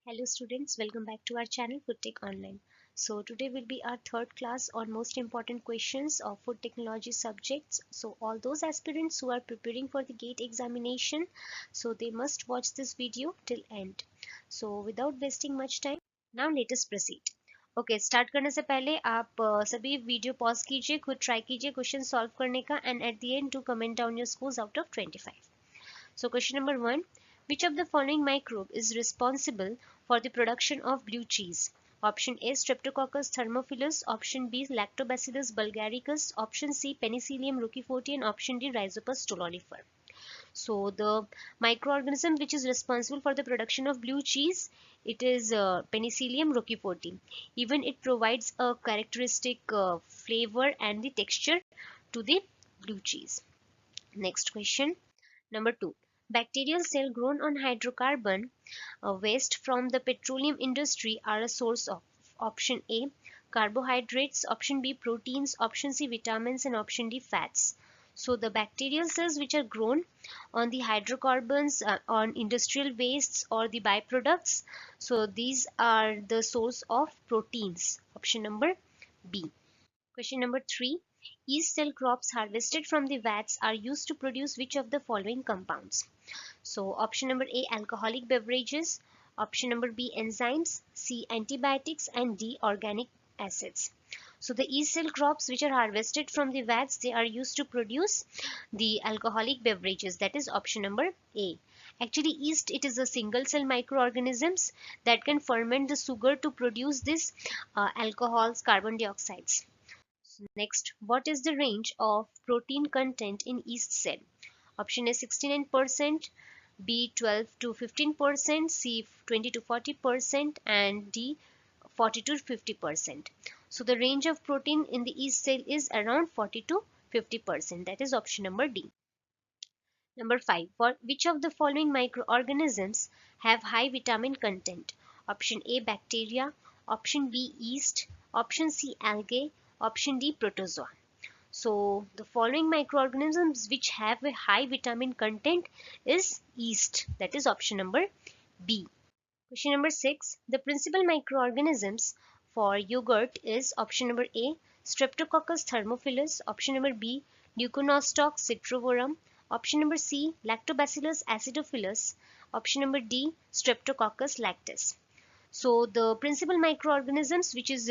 Hello students, welcome back to our channel Food Tech Online. So today will be our third class on most important questions of food technology subjects. So all those aspirants who are preparing for the GATE examination, so they must watch this video till end. So without wasting much time, now let us proceed. Okay start करने से पहले आप सभी video pause कीजिए, खुद try कीजिए question solve करने का and at the end to comment down your scores out of 25. So question number 1. Which of the following microbe is responsible for the production of blue cheese? Option A Streptococcus thermophilus, option B Lactobacillus bulgaricus, option C Penicillium roqueforti, and option D Rhizopus stolonifer. So the microorganism which is responsible for the production of blue cheese, it is Penicillium roqueforti. Even it provides a characteristic flavor and the texture to the blue cheese. Next question. Number 2. Bacterial cell grown on hydrocarbon waste from the petroleum industry are a source of option A carbohydrates, option B proteins, option C vitamins, and option D fats. So the bacterial cells which are grown on the hydrocarbons, on industrial wastes or the byproducts, so these are the source of proteins. Option number B. Question number 3. Yeast cell crops harvested from the vats are used to produce which of the following compounds? So option number A alcoholic beverages, option number B enzymes, C antibiotics, and D organic acids. So the yeast cell crops which are harvested from the vats, they are used to produce the alcoholic beverages, that is option number A. Actually yeast, it is a single cell microorganisms that can ferment the sugar to produce this alcohols, carbon dioxides. Next, what is the range of protein content in yeast cell? Option A 69%, B 12 to 15%, C 20 to 40%, and D 40 to 50%. So the range of protein in the yeast cell is around 40 to 50%. That is option number D. Number 5. For which of the following microorganisms have high vitamin content? Option A bacteria, option B yeast, option C algae, option D protozoa. So the following microorganisms which have a high vitamin content is yeast, that is option number B. Question number 6. The principal microorganisms for yogurt is option number A Streptococcus thermophilus, option number B Leuconostoc citrovorum, option number C Lactobacillus acidophilus, option number D Streptococcus lactis. So the principal microorganisms which is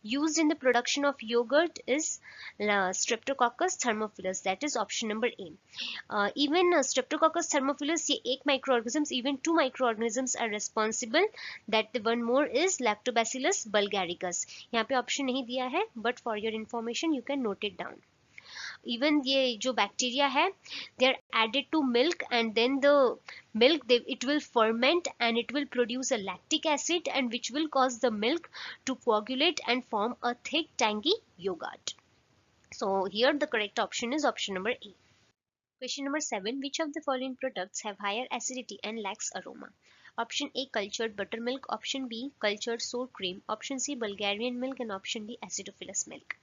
used in the production of yogurt is Streptococcus thermophilus, that is option number A. Even Streptococcus thermophilus ये एक microorganisms, even two microorganisms are responsible, that the one more is Lactobacillus bulgaricus. यहाँ पे option नहीं दिया है, but for your information you can note it down. Even ये जो bacteria है, they are added to milk and then the milk it will ferment and it will produce a lactic acid and which will cause the milk to coagulate and form a thick tangy yogurt. So here the correct option is option number A. Question number 7. Which of the following products have higher acidity and lacks aroma? Option A cultured buttermilk, option B cultured sour cream, option C Bulgarian milk, and option D acidophilus milk.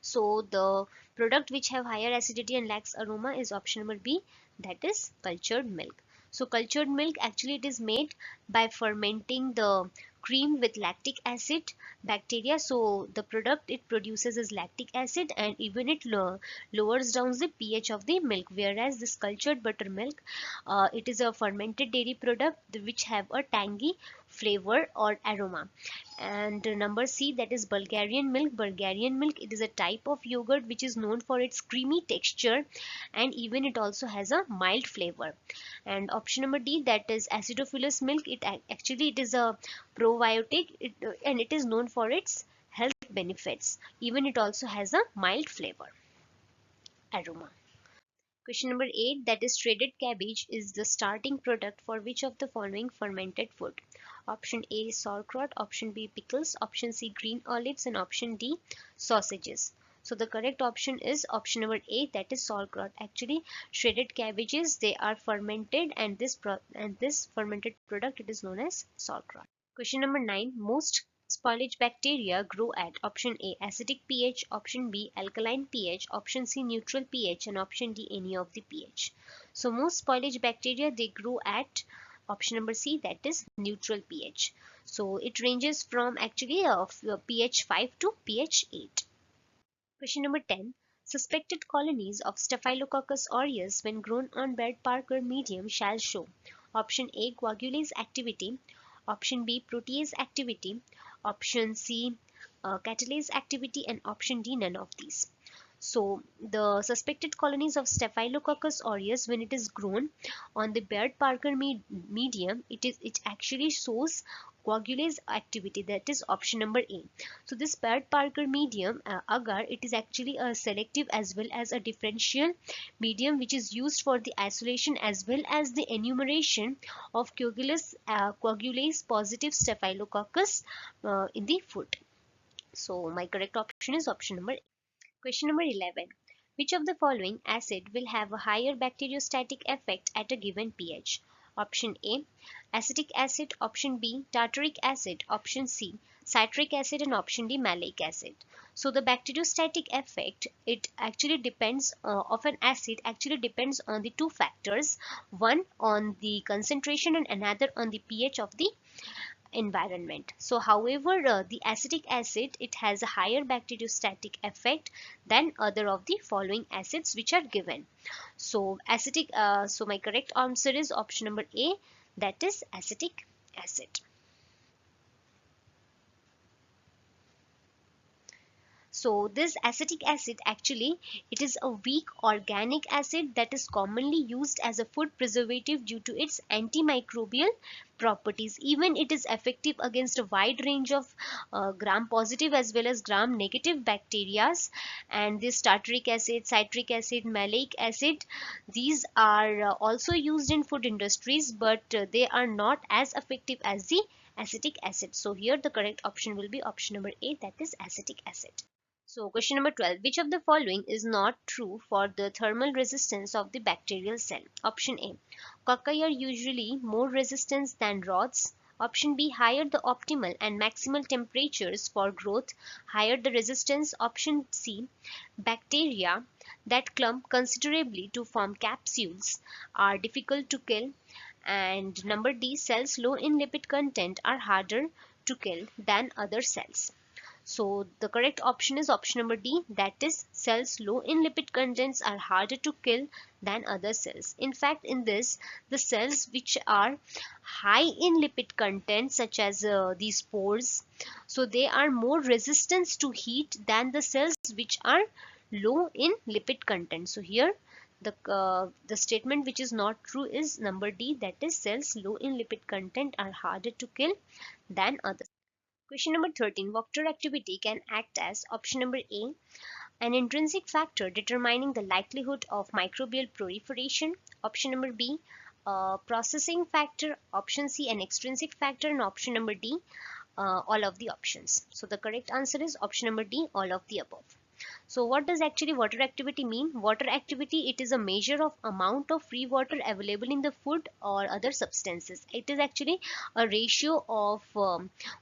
So the product which have higher acidity and lacks aroma is option number B, that is cultured milk. So cultured milk actually it is made by fermenting the cream with lactic acid bacteria. So the product it produces is lactic acid and even it lowers down the pH of the milk, whereas this cultured buttermilk it is a fermented dairy product which have a tangy flavor or aroma. And number C, that is Bulgarian milk. Bulgarian milk, it is a type of yogurt which is known for its creamy texture and even it also has a mild flavor. And option number D, that is acidophilus milk, it actually it is a probiotic and it is known for its health benefits. Even it also has a mild flavor aroma. Question number 8, that is shredded cabbage is the starting product for which of the following fermented food? Option A sauerkraut, option B pickles, option C green olives, and option D sausages. So the correct option is option number A, that is sauerkraut. Actually shredded cabbages, they are fermented and this fermented product it is known as sauerkraut. Question number 9, most spoilage bacteria grow at option A acidic pH, option B alkaline pH, option C neutral pH, and option D any of the pH. So most spoilage bacteria they grow at Option number C, that is neutral pH. So it ranges from actually pH 5 to pH 8. Question number 10. Suspected colonies of Staphylococcus aureus when grown on bed-Parker medium shall show. Option A, coagulase activity. Option B, protease activity. Option C, catalase activity, and option D, none of these. So the suspected colonies of Staphylococcus aureus, when it is grown on the Baird-Parker medium, it actually shows coagulase activity, that is option number A. So this Baird-Parker medium agar, it is actually a selective as well as a differential medium which is used for the isolation as well as the enumeration of coagulase positive Staphylococcus in the food. So my correct option is option number A. Question number 11. Which of the following acid will have a higher bacteriostatic effect at a given pH? Option A, acetic acid. Option B, tartaric acid. Option C, citric acid, and option D, malic acid. So the bacteriostatic effect, it actually depends of an acid actually depends on the two factors, one on the concentration and another on the pH of the environment. So however, the acetic acid, it has a higher bacteriostatic effect than other of the following acids which are given. So so my correct answer is option number A, that is acetic acid. So this acetic acid actually, it is a weak organic acid that is commonly used as a food preservative due to its antimicrobial properties. Even it is effective against a wide range of gram positive as well as gram negative bacteria. And this tartaric acid, citric acid, malic acid, these are also used in food industries, but they are not as effective as the acetic acid. So here the correct option will be option number A, that is acetic acid. So question number 12. Which of the following is not true for the thermal resistance of the bacterial cell? Option A. Cocci are usually more resistant than rods. Option B. Higher the optimal and maximal temperatures for growth, higher the resistance. Option C. Bacteria that clump considerably to form capsules are difficult to kill. And number D. Cells low in lipid content are harder to kill than other cells. So the correct option is option number D, that is cells low in lipid contents are harder to kill than other cells. In fact, in this, the cells which are high in lipid content such as these spores, so they are more resistant to heat than the cells which are low in lipid content. So here the statement which is not true is number D, that is cells low in lipid content are harder to kill than others. Question number 13. Water activity can act as option number A, an intrinsic factor determining the likelihood of microbial proliferation. Option number B, a processing factor. Option C, an extrinsic factor. And option number D, all of the options. So the correct answer is option number D, all of the above. So what does actually water activity mean? Water activity, it is a measure of amount of free water available in the food or other substances. It is actually a ratio of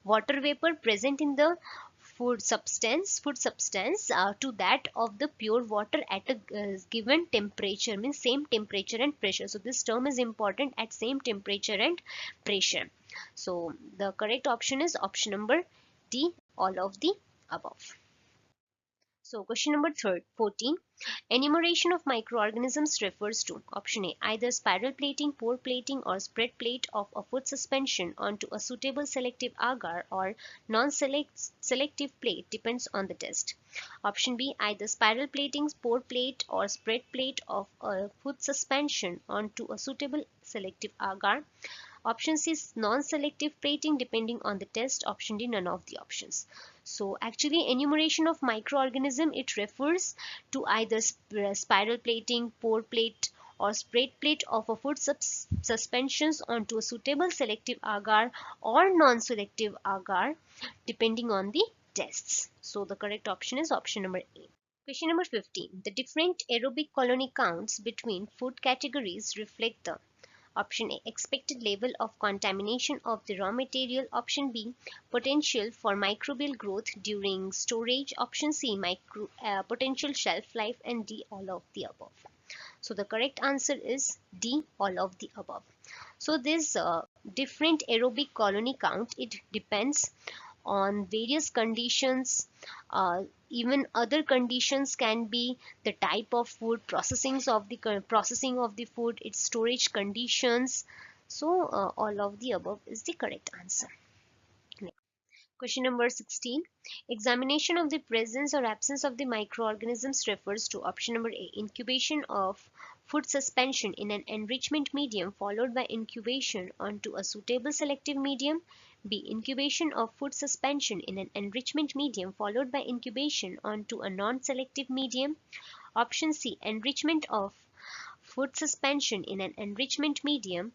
water vapor present in the food substance to that of the pure water at a given temperature, means same temperature and pressure. So this term is important, at same temperature and pressure. So the correct option is option number D, all of the above. So question number 14. Enumeration of microorganisms refers to option A, either spiral plating, pore plating, or spread plate of a food suspension onto a suitable selective agar, or non-selective plate, depends on the test. Option B, either spiral plating, pore plate, or spread plate of a food suspension onto a suitable selective agar. Option C is non-selective plating, depending on the test. Option D, none of the options. So actually enumeration of microorganism, it refers to either spiral plating, pore plate, or spread plate of a food suspensions onto a suitable selective agar or non-selective agar, depending on the tests. So the correct option is option number A. Question number 15. The different aerobic colony counts between food categories reflect the option A, expected level of contamination of the raw material. Option B, potential for microbial growth during storage. Option C, potential shelf life. And D, all of the above. So the correct answer is D, all of the above. So this different aerobic colony count, it depends on various conditions. Even other conditions can be the type of food, processing of the food, its storage conditions. So all of the above is the correct answer. Question number 16. Examination of the presence or absence of the microorganisms refers to option number A. Incubation of food suspension in an enrichment medium followed by incubation onto a suitable selective medium. B. Incubation of food suspension in an enrichment medium followed by incubation onto a non-selective medium. Option C. Enrichment of food suspension in an enrichment medium,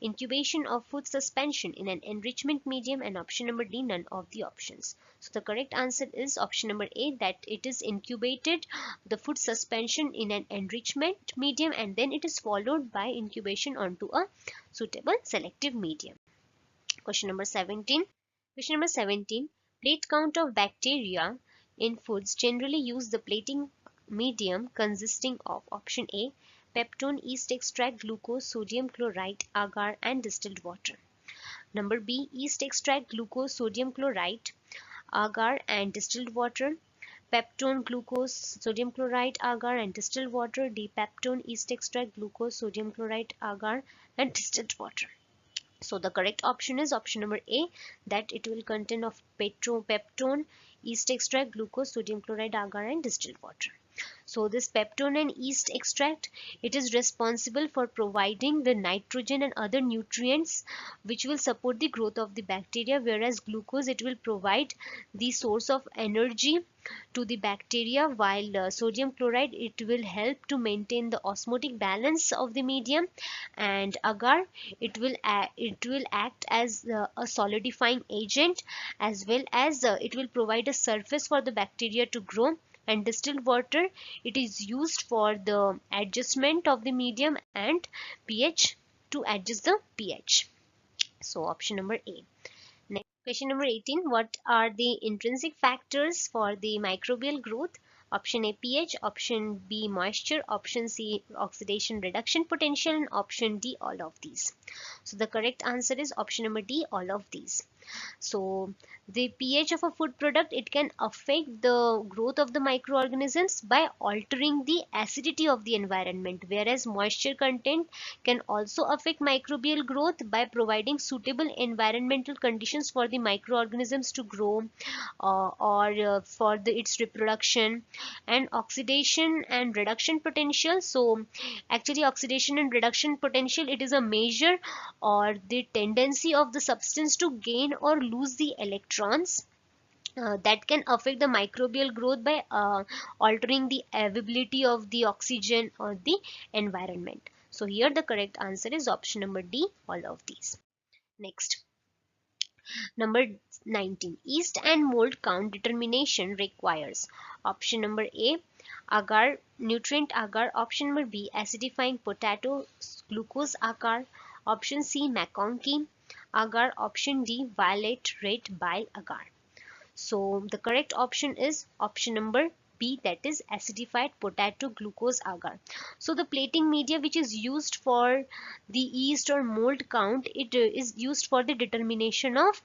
incubation of food suspension in an enrichment medium, and option number D, none of the options. So the correct answer is option number A, that it is incubated the food suspension in an enrichment medium and then it is followed by incubation onto a suitable selective medium. Question number 17. Question number 17. Plate count of bacteria in foods generally use the plating medium consisting of option A. Peptone, yeast extract, glucose, sodium chloride, agar, and distilled water. Number B. Yeast extract, glucose, sodium chloride, agar, and distilled water. Peptone, glucose, sodium chloride, agar, and distilled water. D. Peptone, yeast extract, glucose, sodium chloride, agar, and distilled water. So the correct option is option number A, that it will contain of peptone, yeast extract, glucose, sodium chloride, agar, and distilled water. So this peptone and yeast extract, it is responsible for providing the nitrogen and other nutrients which will support the growth of the bacteria, whereas glucose, it will provide the source of energy to the bacteria, while sodium chloride, it will help to maintain the osmotic balance of the medium, and agar, it will act as a solidifying agent, as well as it will provide a surface for the bacteria to grow. And distilled water, it is used for the adjustment of the medium and pH, to adjust the pH. So option number A. Next, question number 18. What are the intrinsic factors for the microbial growth? Option A, pH, option B, moisture, option C, oxidation reduction potential, and option D, all of these. So the correct answer is option number D, all of these. So the pH of a food product, it can affect the growth of the microorganisms by altering the acidity of the environment, whereas moisture content can also affect microbial growth by providing suitable environmental conditions for the microorganisms to grow, or for its reproduction. And oxidation and reduction potential, so actually oxidation and reduction potential, it is a measure or the tendency of the substance to gain or lose the electrons that can affect the microbial growth by altering the availability of the oxygen or the environment. So here the correct answer is option number D, all of these. Next, number 19. Yeast and mold count determination requires option number A, agar, nutrient agar, option number B, acidifying potato glucose agar, option C, McConkey agar, option D, violet red bile agar. So the correct option is option number B, that is acidified potato glucose agar. So the plating media which is used for the yeast or mold count, it is used for the determination of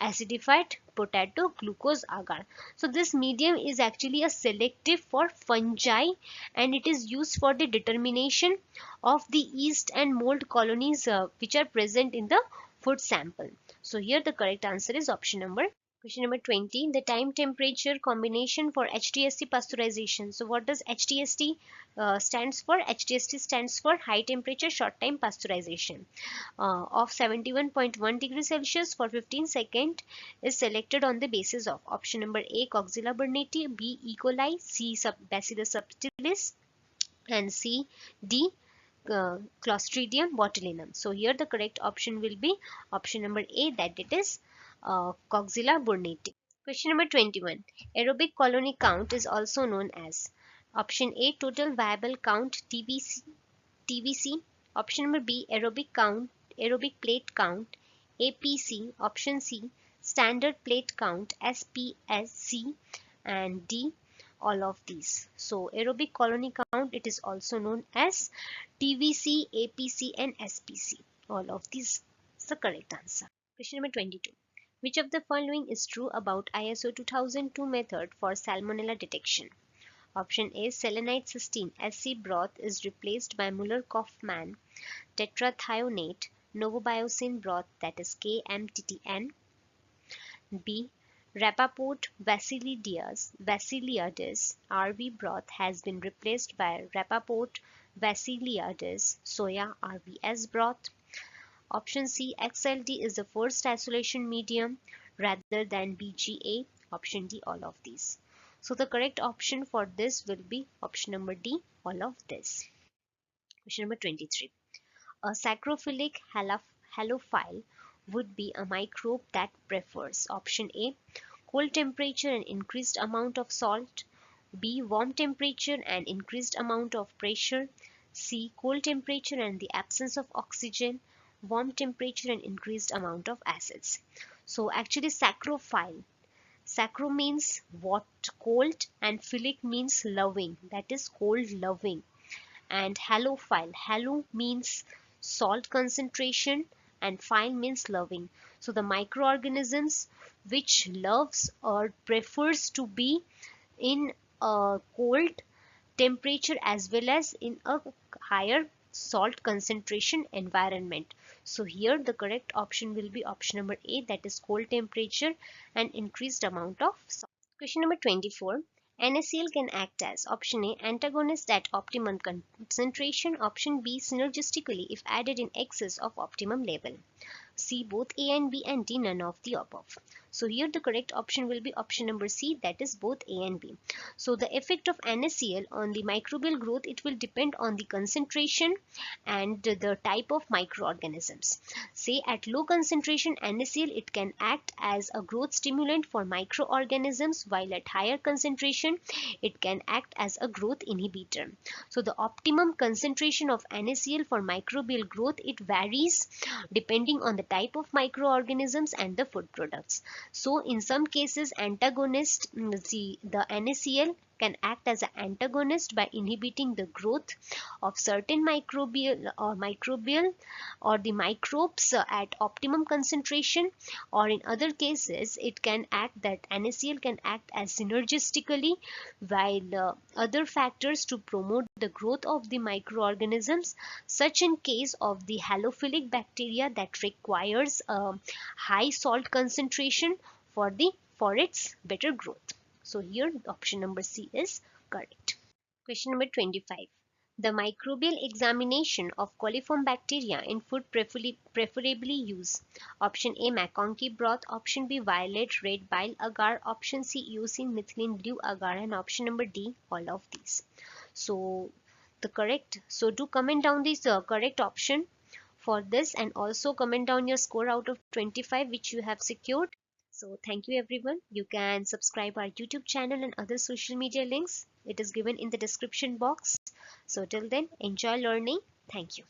acidified potato glucose agar. So this medium is actually a selective for fungi, and it is used for the determination of the yeast and mold colonies which are present in the food sample. So here the correct answer is option number. Question number 20. The time temperature combination for HTST pasteurization. So what does HTST stands for? HTST stands for high temperature short time pasteurization of 71.1 degrees Celsius for 15 seconds is selected on the basis of option number A, Coxella burnetii, B, E. coli, C, Bacillus subtilis, and C, D, Clostridium botulinum. So here the correct option will be option number A, that it is Coxella burnetii. Question number 21. Aerobic colony count is also known as option A, total viable count, TVC, option number B, aerobic plate count, APC, option C, standard plate count, SPSC, and D, all of these. So aerobic colony count, it is also known as TVC, APC, and SPC. All of these is the correct answer. Question number 22. Which of the following is true about ISO 2002 method for Salmonella detection? Option A. Selenite cysteine SC broth is replaced by Muller-Kaufmann tetrathionate novobiosine broth, that is KMTTN. B. Rapaport vacilliardis RV broth has been replaced by Rapaport vacilliardis soya RVS broth. Option C. XLD is the first isolation medium rather than BGA. Option D. All of these. So the correct option for this will be option number D. All of this. Question number 23. A saccharophilic halophile would be a microbe that prefers option A. Cold temperature and increased amount of salt. B. Warm temperature and increased amount of pressure. C. Cold temperature and the absence of oxygen. Warm temperature and increased amount of acids. So actually saccharophile. Sacro means what, cold, and philic means loving, that is cold loving. And halophile, halo means salt concentration and phile means loving. So the microorganisms which loves or prefers to be in a cold temperature as well as in a higher salt concentration environment. So here the correct option will be option number A, that is cold temperature and increased amount of salt. Question number 24. NaCl can act as option A. Antagonist at optimum concentration. Option B. Synergistically if added in excess of optimum level. C. Both A and B, and D. None of the above. So here the correct option will be option number C, that is both A and B. So the effect of NaCl on the microbial growth, it will depend on the concentration and the type of microorganisms. Say at low concentration NaCl, it can act as a growth stimulant for microorganisms, while at higher concentration it can act as a growth inhibitor. So the optimum concentration of NaCl for microbial growth, it varies depending on the type of microorganisms and the food products. So in some cases antagonist, the NaCl can act as an antagonist by inhibiting the growth of certain microbial or the microbes at optimum concentration, or in other cases it can act, that NaCl can act as synergistically, while other factors to promote the growth of the microorganisms, such in case of the halophilic bacteria that requires a high salt concentration for its better growth. So here option number C is correct. Question number 25. The microbial examination of coliform bacteria in food preferably use option A. McConkey broth, option B. violet red bile agar, option C. eosine methylene blue agar, and option number D. all of these. So do comment down this correct option for this, and also comment down your score out of 25 which you have secured. So thank you everyone. You can subscribe our YouTube channel and other social media links. It is given in the description box. So till then, enjoy learning. Thank you.